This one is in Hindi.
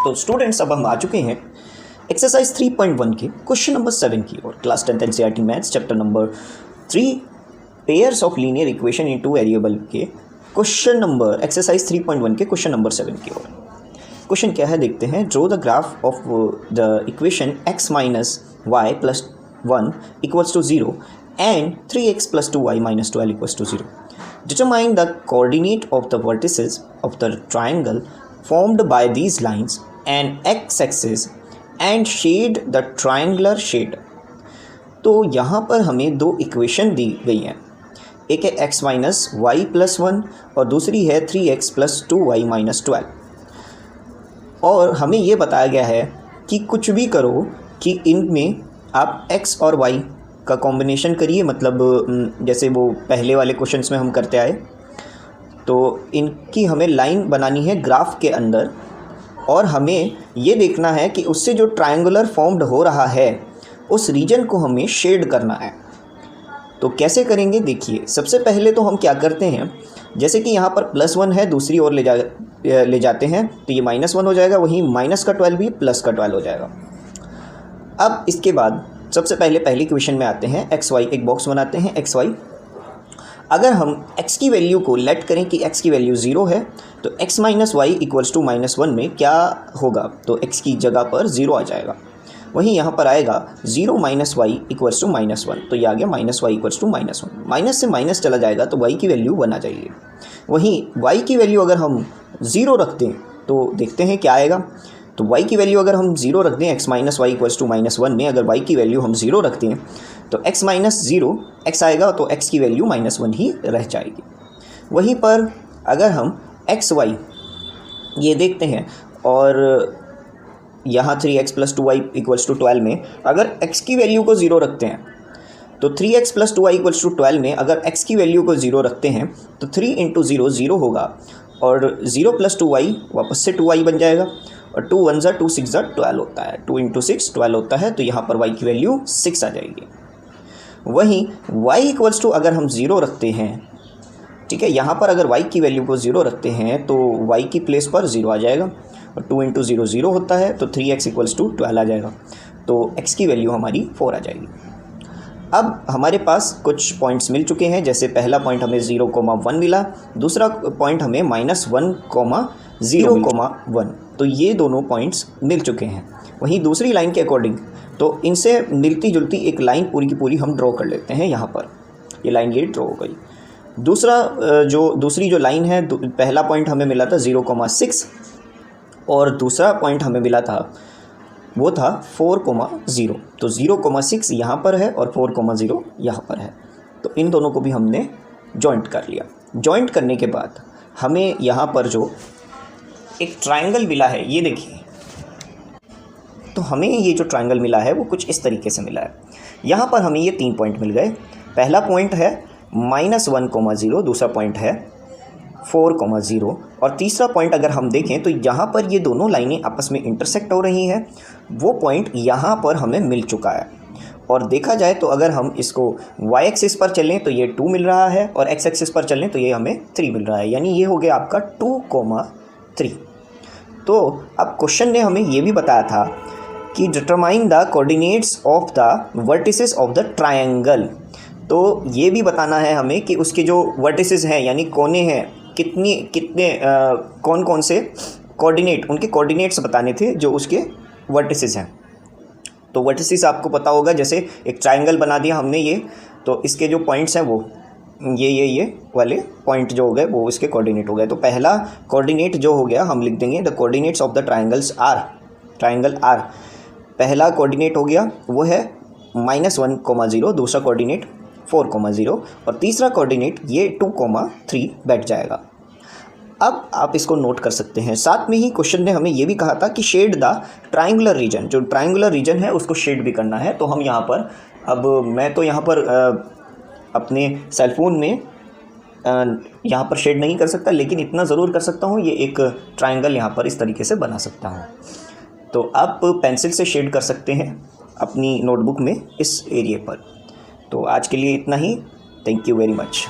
तो स्टूडेंट्स अब हम आ चुके हैं एक्सरसाइज 3.1 के क्वेश्चन नंबर 7 की और class 10th NCERT maths chapter number 3 pairs of linear equation in two variable के क्वेश्चन नंबर एक्सरसाइज 3.1 के क्वेश्चन नंबर 7 की ओर। क्वेश्चन क्या है देखते हैं। Draw the graph of the equation x minus y plus 1 equals to 0 and 3x plus 2y minus 12 equals to 0. Determine the coordinate of the vertices of the triangle formed by these lines and x-axis and shade the triangular shade. तो यहाँ पर हमें दो इक्वेशन दी गई हैं, एक है x माइनस वाई प्लस 1 और दूसरी है 3x प्लस 2y माइनस 12. और हमें ये बताया गया है कि कुछ भी करो कि इनमें आप x और y का कॉम्बिनेशन करिए, मतलब जैसे वो पहले वाले क्वेश्चंस में हम करते आए, तो इनकी हमें लाइन बनानी है ग्राफ के अंदर और हमें ये देखना है कि उससे जो ट्रायंगुलर फॉर्म्ड हो रहा है उस रीजन को हमें शेड करना है. तो कैसे करेंगे देखिए. सबसे पहले तो हम क्या करते हैं, जैसे कि यहाँ पर +1 है, दूसरी ओर ले जाते हैं तो ये -1 हो जाएगा, वहीं माइनस का 12 भी प्लस का 12 हो जाएगा. अब इसके बाद सबसे पहले पहली इक्वेशन में आते हैं. एक्स वाई एक बॉक्स बनाते हैं. एक्स वाई अगर हम x की वैल्यू को लेट करें कि x की वैल्यू 0 है तो x minus y equals to -1 में क्या होगा, तो x की जगह पर 0 आ जाएगा. वहीं यहाँ पर आएगा 0 माइनस वाई इक्वल्स टू -1, तो ये आ गया minus y equals to -1. Minus से माइनस चला जाएगा तो y की वैल्यू 1 आ जाएगी. वहीं y की वैल्यू अगर हम 0 रख दें तो देखते हैं क्या आएगा. तो y की वैल्यू अगर हम 0 रख दें, x minus y equals to -1 में अगर y की वैल्यू हम 0 रखते हैं तो x माइनस 0 x आएगा, तो x की वैल्यू -1 ही रह जाएगी. वहीं पर अगर हम एक्स वाई ये देखते हैं और यहाँ 3x plus 2y equals to 12 में अगर x की वैल्यू को 0 रखते हैं तो 3x plus 2y equals to 12 में अगर x की वैल्यू को 0 रखते हैं तो 3 इंटू 0 0 होगा और 0 प्लस 2y वापस से 2y बन जाएगा और 2 1 2 6 12 होता है. 2 इंटू 6 12 होता है, तो यहाँ पर y की वैल्यू 6 आ जाएगी. वहीं y इक्वल्स टू अगर हम 0 रखते हैं, ठीक है, यहाँ पर अगर y की वैल्यू को 0 रखते हैं तो y की प्लेस पर 0 आ जाएगा और 2 इंटू 0 0 होता है, तो 3x इक्वल्स टू 12 आ जाएगा, तो x की वैल्यू हमारी 4 आ जाएगी. अब हमारे पास कुछ पॉइंट्स मिल चुके हैं. जैसे पहला पॉइंट हमें 0,1 मिला, दूसरा पॉइंट हमें -1,0,1, तो ये दोनों पॉइंट्स मिल चुके हैं. वहीं दूसरी लाइन के अकॉर्डिंग तो इनसे मिलती जुलती एक लाइन पूरी की पूरी हम ड्रॉ कर लेते हैं. यहाँ पर ये लाइन ये ड्रॉ हो गई. दूसरी जो लाइन है, पहला पॉइंट हमें मिला था 0,6 और दूसरा पॉइंट हमें मिला था वो था 4,0. तो 0,6 यहाँ पर है और 4,0 यहाँ पर है, तो इन दोनों को भी हमने जॉइंट कर लिया. जॉइंट करने के बाद हमें यहाँ पर जो एक ट्रायंगल मिला है, ये देखिए, तो हमें ये जो ट्रायंगल मिला है वो कुछ इस तरीके से मिला है. यहाँ पर हमें ये 3 पॉइंट मिल गए. पहला पॉइंट है -1,0, दूसरा पॉइंट है 4,0 और तीसरा पॉइंट अगर हम देखें तो यहाँ पर ये दोनों लाइनें आपस में इंटरसेक्ट हो रही हैं. वो पॉइंट यहाँ पर हमें मिल चुका है. और देखा जाए तो अगर हम इसको y एक्सिस पर चलें तो ये 2 मिल रहा है और x एक्सिस पर चलें तो ये हमें 3 मिल रहा है, यानी ये हो गया आपका 2,3. तो अब क्वेश्चन ने हमें ये भी बताया था कि determine the coordinates of the vertices of the triangle. तो ये भी बताना है हमें कि उसके जो वर्टिसेस हैं यानी कोने हैं, कितने कौन कौन से कोऑर्डिनेट, उनके कोऑर्डिनेट्स बताने थे जो उसके वर्टिसेस हैं. तो वर्टिसेस आपको पता होगा, जैसे एक ट्रायंगल बना दिया हमने ये, तो इसके जो पॉइंट्स हैं वो ये वाले पॉइंट जो हो गए वो इसके कोऑर्डिनेट हो गए. तो पहला कोऑर्डिनेट जो हो गया हम लिख देंगे the coordinates of the triangle are. पहला कोऑर्डिनेट हो गया वो है -1,0, दूसरा कोऑर्डिनेट 4,0 और तीसरा कोऑर्डिनेट ये 2,3 बैठ जाएगा. अब आप इसको नोट कर सकते हैं. साथ में ही क्वेश्चन ने हमें ये भी कहा था कि शेड द ट्रायंगुलर रीजन, जो ट्रायंगुलर रीजन है उसको शेड भी करना है. तो हम यहाँ पर, अब मैं तो यहाँ पर अपने सेलफोन में यहाँ पर शेड नहीं कर सकता, लेकिन इतना ज़रूर कर सकता हूँ, ये एक ट्रायंगल यहाँ पर इस तरीके से बना सकता हूँ. तो आप पेंसिल से शेड कर सकते हैं अपनी नोटबुक में इस एरिया पर. तो आज के लिए इतना ही. Thank you very much.